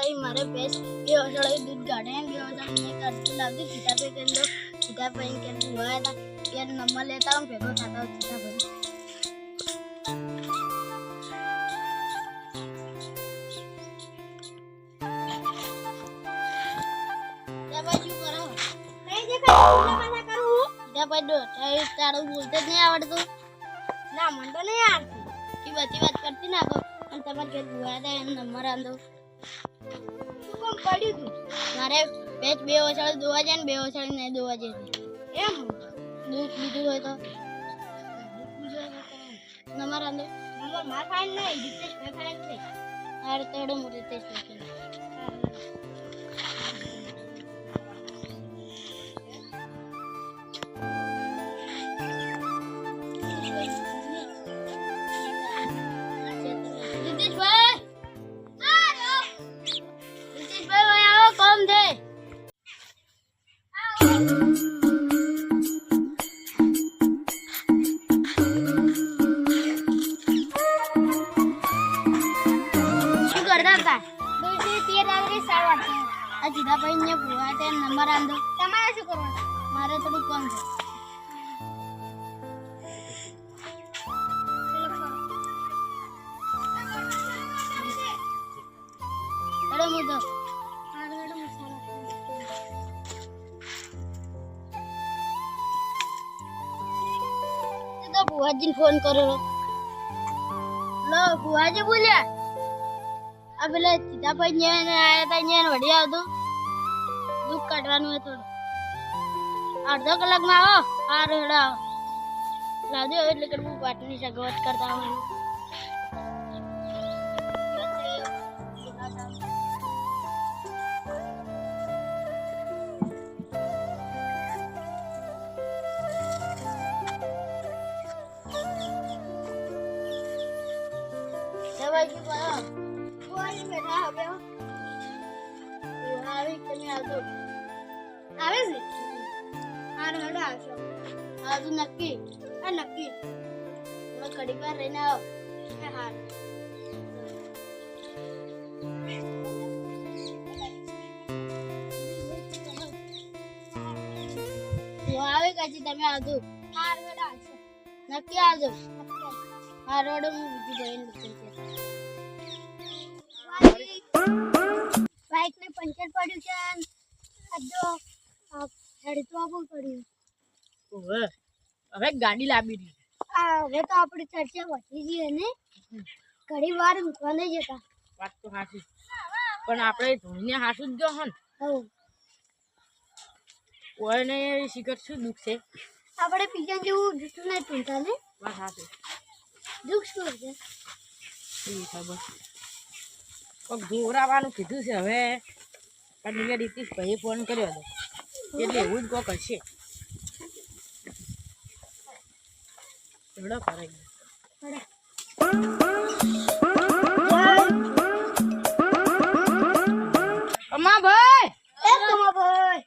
તારી મારે બેસ બે ઓસળે દૂધ કાઢે બે ઓસળે ને કાઢી લાવતી સીતા પે કે દો સીતા પે કે હુઆ હતા યાર નંબર લેતા હું ભેગો થતા સીતા પે જા બાજુ કરો નહીં દેખાય મને કરું જા બાજુ તારું બોલતે જ નહીં આવડતું ના મન તો નહીં આવડતું की बच्ची बात करती ना को અને તમાર ઘર હુઆ હતા એનો નંબર આંદો શું કામ પડ્યું તું મારે પેચ બે ઓસળ દોવા જાય ને બે ઓસળ નહીં દોવા જાય એમ દૂધ લીધું હોય તો નંબર આંદો નંબર માર ફાઈન નહીં રીતેશ ભાઈ ફાઈન છે આર તોડો મો રીતેશ લખી જીધા ભાઈ ને ભૂવા તે નંબર આંદો તમારે શું કરવાનું મારે થોડું કામ છે હેડો મુજો હેડો મસાલા તો ભૂવાજીને ફોન કર્યો લો ભૂવાજી બોલ્યા આ પેલા જીધા ભાઈ ને આયા તા ને વડી આવતો દૂધ કાઢવાનું હોય થોડું અડધો કલાકમાં આવો આ રેડા લાવજો એટલે કે હું વાટની સગવડ કરતા હોય દવાઈ કરો કોઈ બેઠા હવે આવી તમે આવતો આવે છે હાર હડો આવશો આજુ નક્કી આ નક્કી હવે ઘડી વાર રહીને આવો હાર આવે કાજી તમે આવજો હાર હડો આવશો નક્કી આવજો હાર હડો હું બીજી બહેન બાઈક ને પંચર પડ્યું છે આજો હેડતો બહુ પડ્યું ઓહે હવે ગાડી લાવી દી હવે તો આપણે ચર્ચા વધી ગઈ ને ઘણી વાર મૂકવા નહીં જતા વાત તો સાચી પણ આપણે ધોઈને હાસું જ જો હન કોઈને શિખર શું દુઃખ છે આપણે બીજા જેવું જૂઠું નહીં પીતા ને વાત સાચી દુઃખ શું છે એ ખબર કોક જોરાવાનું કીધું છે હવે કનીએ રીતિશ ભાઈએ ફોન કર્યો હતો એટલે એવું જ કોક હશે એવડો કરાઈ અમા ભાઈ એ તમા ભાઈ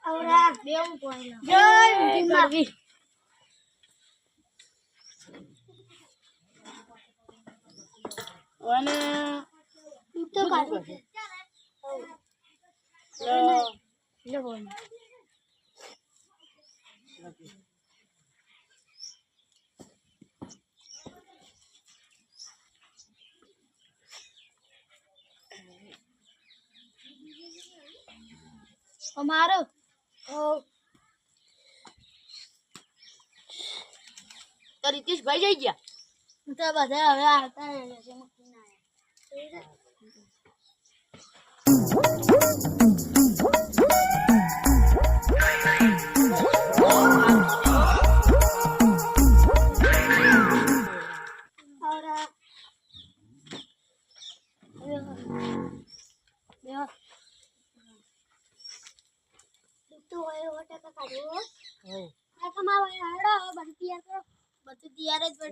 આવરા બેવું પોઈલા જય ઊંધી અને તો કાઢું છે લે બોલ અમારો તો રીતિશ ભાઈ જઈ ગયા તો બધા હવે આવતા રહેશે મૂકીને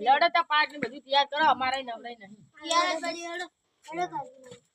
લડો તો પાક ને બધું તૈયાર કરો અમારે નવરાઈ નહીં તૈયાર પડી હેડો હેડો કાઢી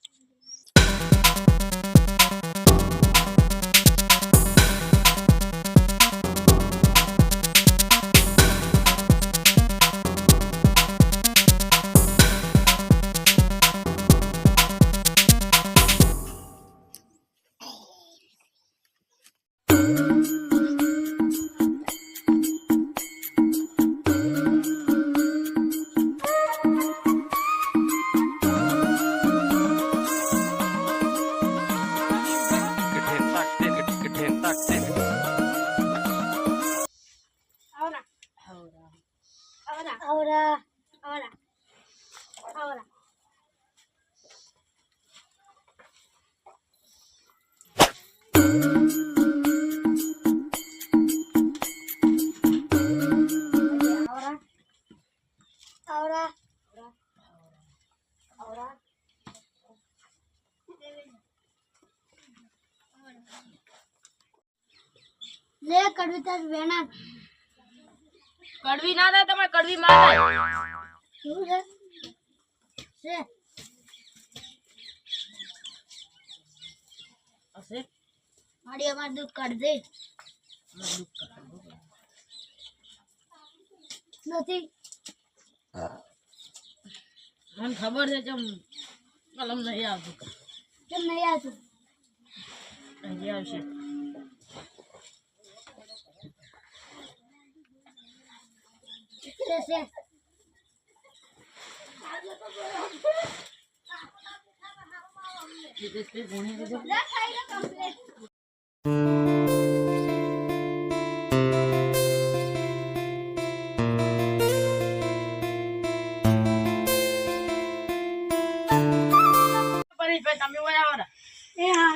લે કડવી તાર વેના કડવી ના થાય તમારે કડવી માં થાય શું છે છે હશે મારી અમાર દૂધ કાઢ દે નથી મને ખબર છે ચમ કલમ નહીં આવતું કેમ નહીં આવતું હજી આવશે છે જીતેશભાઈ ભણી દીધું લે ખાઈ લે કમ્પ્લીટ પરેશભાઈ તમે ઓય આવો ને એ હા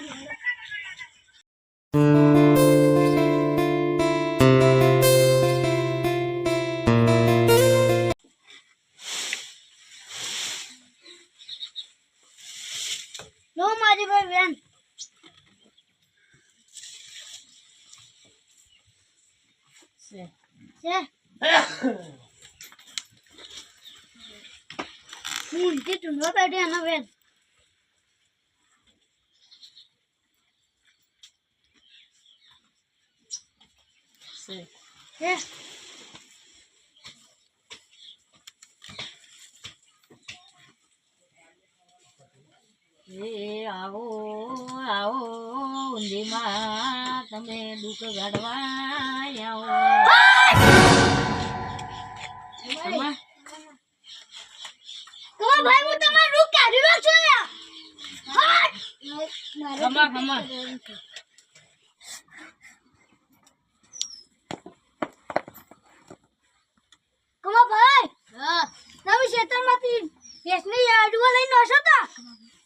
નો મારી ભાઈ બેન છે છે હું જે તું બેઠી આના બેન છે છે એ આવો આવો ઊંધીમાં તમે દુઃખ ગાઢવા આવો તમા તમાર ભાઈ હું તમારું રૂપ કાઢી રહ્યો છું યાર ખમા ખમા કમા ભાઈ હા તમે ખેતરમાંથી ભેંસની આડુઓ લઈને આવશો તા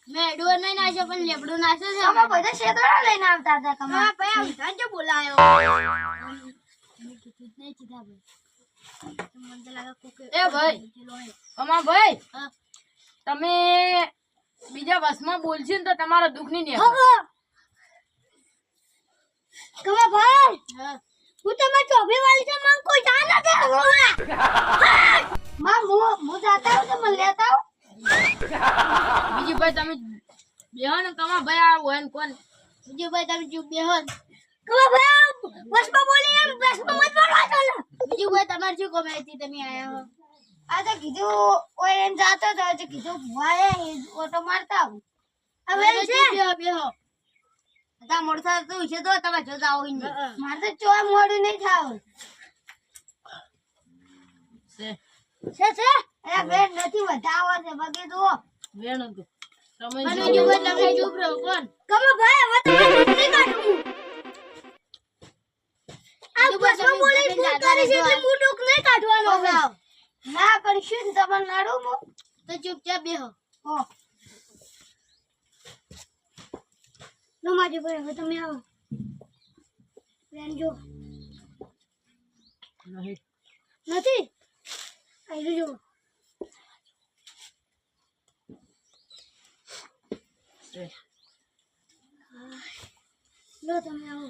મેં આડુઓ નહીં નાખ્યો પણ લેબડું નાખ્યો છે અમે બધા ખેતરો લઈને આવતા હતા કમા ભાઈ આવતા જો બોલાયો એ ભાઈ કમા ભાઈ હા તમે બીજા વસમાં બોલશો ને તો તમારો દુઃખ નહીં ને કમા ભાઈ હા હું તમારી ચોભી વાળી છે માં કોઈ જા નથી માં હું જાતા હું તો મને લેતા આવું બીજું ભાઈ તમે બેહો ને કમા ભાઈ આ હોય ને કોણ બીજું ભાઈ તમે ચૂપ બેહો કમા ભાઈ બસમાં બોલી એમ બસમાં મત બોલવા ચાલો બીજું ભાઈ તમારે શું કોમે હતી તમે આયા હો આ તો કીધું ઓય એમ જાતો તો જે કીધું ભુવાએ ઓટો મારતા આવું હવે છે બેહો બેહો તા મોડસા તો છે તો તમે જો જાવ ઇને માર તો ચોય મોડું નહીં થાવ છે છે એ બેન નથી વધાવો છે બગે તો વેણ હતું તમે અને જો જો તમે ચૂપ રહો કોણ કમો ભાઈ હવે તમે નથી કાઢું આ બસમાં બોલી ફોન કરી છે એટલે હું દુખ નહીં કાઢવાનો હવે ના પણ શું તમે નાડું મો તો ચૂપચાપ બેહો હો નો માજી ભાઈ હવે તમે આવો બેન જો નહીં નથી આઈ જો છે લો તમે આવો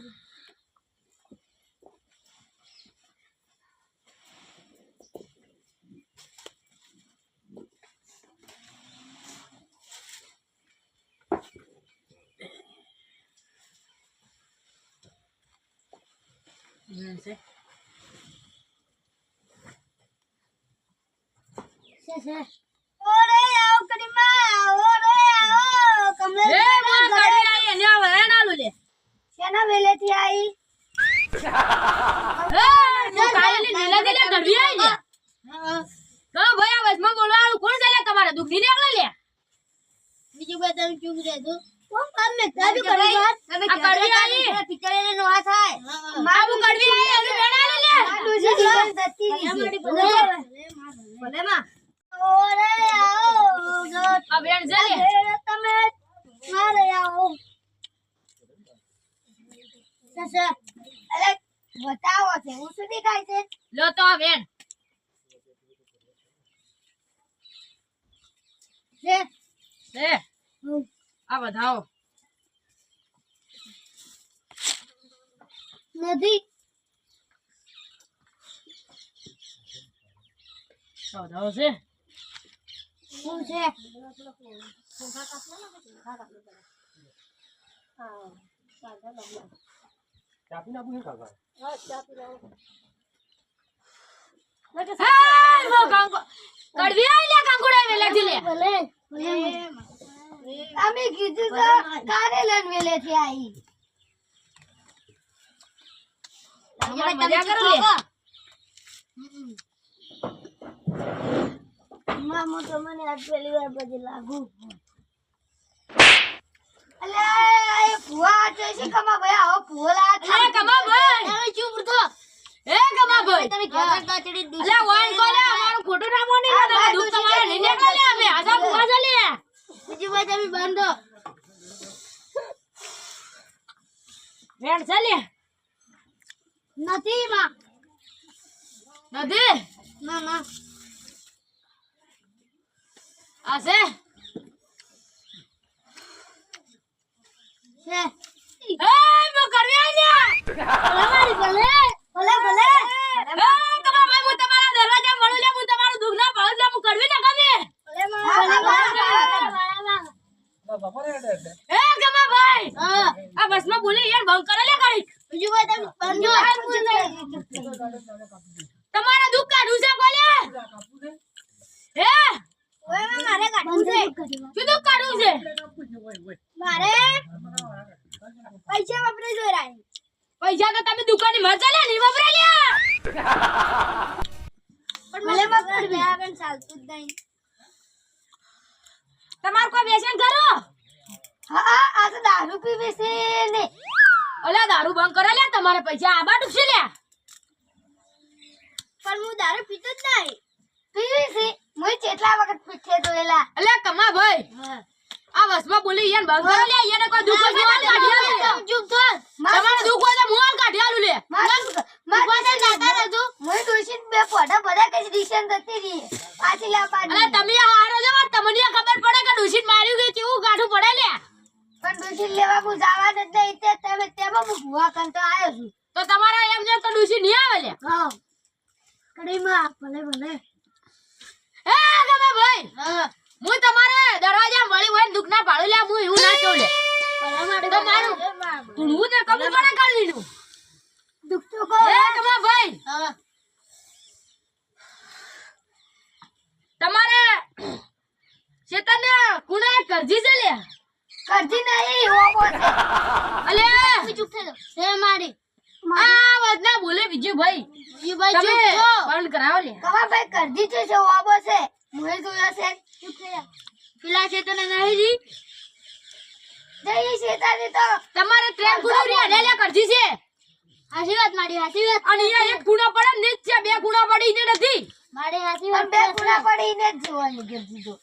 છે છે ઓરે આવો કડીમાં ઓરે આવો કમલે એ માં ગાડી આઈ એને આ વેણ આલુ લે શેના વેલેથી આવી એ તું કાલી લીલા દે લે ગડવી આઈ લે તો ભાઈ આ વસમાં બોલવાનું કોણ છે લે તમારે દુઃખ ની નીકળે લે બીજું ભાઈ તમે ચૂપ રહેજો કોણ કામ મે તાજુ કરી વાત તમે આ કડવી આઈ પિક્ચર નો આ થાય બાબુ કડવી આઈ હવે વેણ આલુ લે ડોસી જીવન દત્તી દીધી ભલે માં ઓરે આવો આ વેણ છે લે તમે મારે આવો સસા અરે બતાવો છે હું શું દેખાય છે લો તો આ વેણ છે છે આ બધાઓ નથી સૌદાઓ છે શું છે ચાપી નાખું છે કાકા કડવી આઈ લે કંકુડા વેલેથી લે ભલે અમે કીધું તો કારેલન વેલેથી આવી મજા કરો લે મામો તો મને આજ પહેલી વાર પછી લાગુ અલ્યા એ ભુવા છે છે કમા ભાઈ આવો ભોલા એ કમા ભાઈ તમે ચૂપ રહો એ કમા ભાઈ તમે ઘર કાચડી દૂધ અલે વાન કોલે અમારું ખોટું ના બોની ના તમે દુખ તમારે લઈને કોલે અમે આજા ભૂખા ચાલે બીજું ભાઈ તમે બાંધો વેણ ચાલે નથી માં નથી ના ના આ છે છે એ મો કરવી આઈ તમારી ભલે ભલે ભલે એ કમા ભાઈ હું તમારા દરવાજા મળું લે હું તમારું દુખ ના પાડું લે હું કરવી ના ગમે બાપા રે એટલે એ કમા ભાઈ આ બસમાં બોલી યાર ભંગ કરે લે ગાડી બીજું ભાઈ તમે બાંધો તમારા દુખ કાઢું છે બોલે કાપું છે હે ઓય મારે કાઢવું છે શું દુખ કાઢું છે કાપું છે ઓય મારે પૈસા વાપરે જોરાય પૈસા તો તમે દુકાને મજા લે ની વપરા લ્યા પણ મને મત કરવી આ બેન ચાલતું જ નહીં તમાર કોઈ વ્યસન કરો હા આ તો દારૂ પીવે છે ને ઓલા દારૂ બંધ કરે લે તમારે પૈસા આબા ડૂબશે લે પણ હું દારૂ પીતો જ નહીં પીવે છે હું કેટલા વખત પીઠે જોયેલા અલે કમા ભાઈ આ વસમાં બોલી યાર બંધ કરે લે યાર કોઈ દુખ હોય તો કાઢી આલું લે ચૂપ થો તમારે દુખ હોય તો મોલ કાઢી આલું લે મારે નાતા નતું હું દોશી બે ફોટા બધા કઈ ડિશન જતી રહી પાછી લા પાડી અલે તમે હારો જો તમને ખબર પડે કે ડુશીન માર્યું કે કેવું કાઢું પડે લે પણ દોશી લેવા હું જવા જ નહીં તે તમે તેમાં હું ભુવા કંતો આવ્યો છું તો તમારા એમ જેમ તો ડુશી નહીં આવે લે હા કડીમાં ભલે ભલે એ કમા ભાઈ હા હું તમારે દરવાજા મળી હોય ને દુખ ના પાડું લે હું એવું ના કહું લે તમારું હું ને કબૂલ પડે કાઢવી નું દુખ તો કો એ કમા ભાઈ હા તમારે શેતને કુણે કરજી છે લે કરતી નહીં ઓબો છે અલે ચૂપ થઈ જાઓ છે મારી આ વાત ના બોલે બીજું ભાઈ બીજું ભાઈ તમે ચૂપ થો બંધ કરાવો લે કમા ભાઈ કરતી છે ઓબો છે મુએ જોયા છે ચૂપ થઈ જાઓ પેલા છે તને નહીં જી જઈ છે તારે તો તમારે ટ્રેન કુણો રે લે કરજી છે હાસી વાત મારી હાસી વાત અને અહીંયા એક ખૂણો પડે ને જ છે બે ખૂણો પડી ને નથી મારી હાસી વાત બે પૂરા પડીને જ જોવાની કરતી તો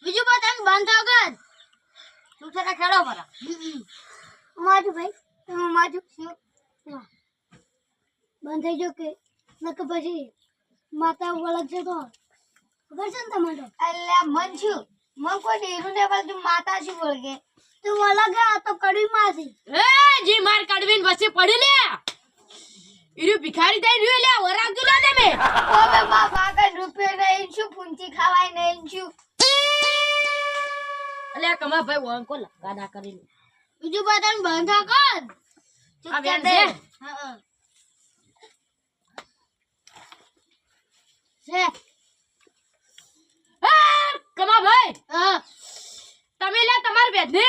બીજું બતાવ બંધ થો કર તું થોડા ખેડો પર માજુ ભાઈ તમે માજુ બંધ થઈ જો કે નક પછી માતા વળગ છે તો ખબર છે ને તમારે અલ્યા મન છું મન કોઈ ડેરું ને બધું માતા છું વળગે તું વળગે આ તો કડી માસી એ જી માર કાઢવીને વચ્ચે પડી લે ઈરું ભિખારી થઈ રહ્યો લે વરાગજો લે તમે ઓબે માં ભાગન રૂપિયો નહીં છું પૂંચી ખવાય નહીં છું અલે કમા ભાઈ વંકો લગાડા કરી લે બીજું બધાને બંધ કર આ બેન છે હા છે એ કમા ભાઈ હા તમે લે તમાર બેદને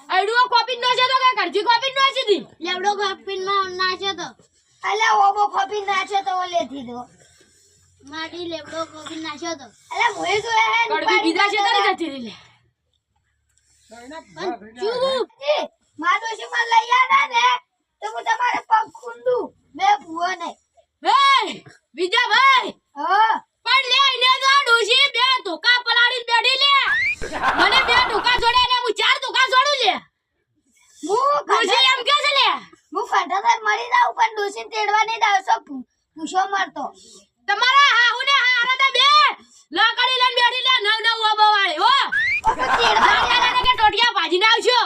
આઈડુઓ કોપી નો છે તો કે કરજી કોપી નો છે દી લેવડો કોપીન માં નાખ્યો તો અલ્યા ઓબો કોપી નાખ્યો તો લેથી દો માડી લેવડો કોપી નાખ્યો તો અલ્યા મોય તો હે કડવી બીજા છે તારે જતી રહી લે ચૂપ મારો છે માં લઈ આના ને તો હું તમારે પગ ખુંડું બે ભૂવો નહીં એ બીજા ભાઈ હા પણ લે ઇને તો ડોશી બે ધોકા પલાડી બેઠી લે મને બે ધોકા જોડે ને હું ચાર ધોકા જોડું લે હું ડોશી એમ કે છે લે હું કંટાળા મરી જાઉં પણ ડોસી તેડવા નહીં દાવ સો પૂછો મારતો તમારા હાહુ ને હારા તો બે લાકડી લઈને બેઠી લે નવ નવ ઓબો વાળી હો તેડવા કે ટોટિયા ભાજીને આવશો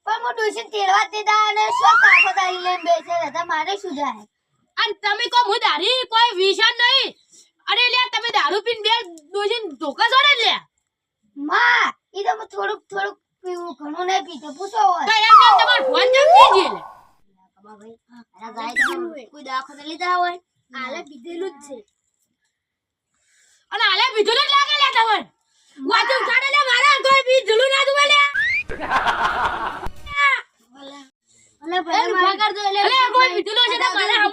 પણ હું ડોસી તેડવા દેતા અને શું કાકો તારી લઈને બેસે રહેતા મારે શું જાય અને તમે કો હું દારી કોઈ વિષય નહીં અરે લ્યા તમે દારૂ પીને બે દોજીને ધોકા છો ને લ્યા માં ઈ તો હું થોડુંક પીવું ઘણું નહીં પીતો પૂછો હોય તો એમ કેમ તમાર ફોન જમ દીજે લે કબા ભાઈ અરે ગાય તમે કોઈ દવાખાને લીધા હોય આલે પીધેલું જ છે અને આલે બીજું જ લાગે લે તમને વાતો ઉઠાડે લે મારા કોઈ બીજું ના દુવે લે અલે ભાઈ માર કર દો અલે કોઈ બીજું છે તો મારા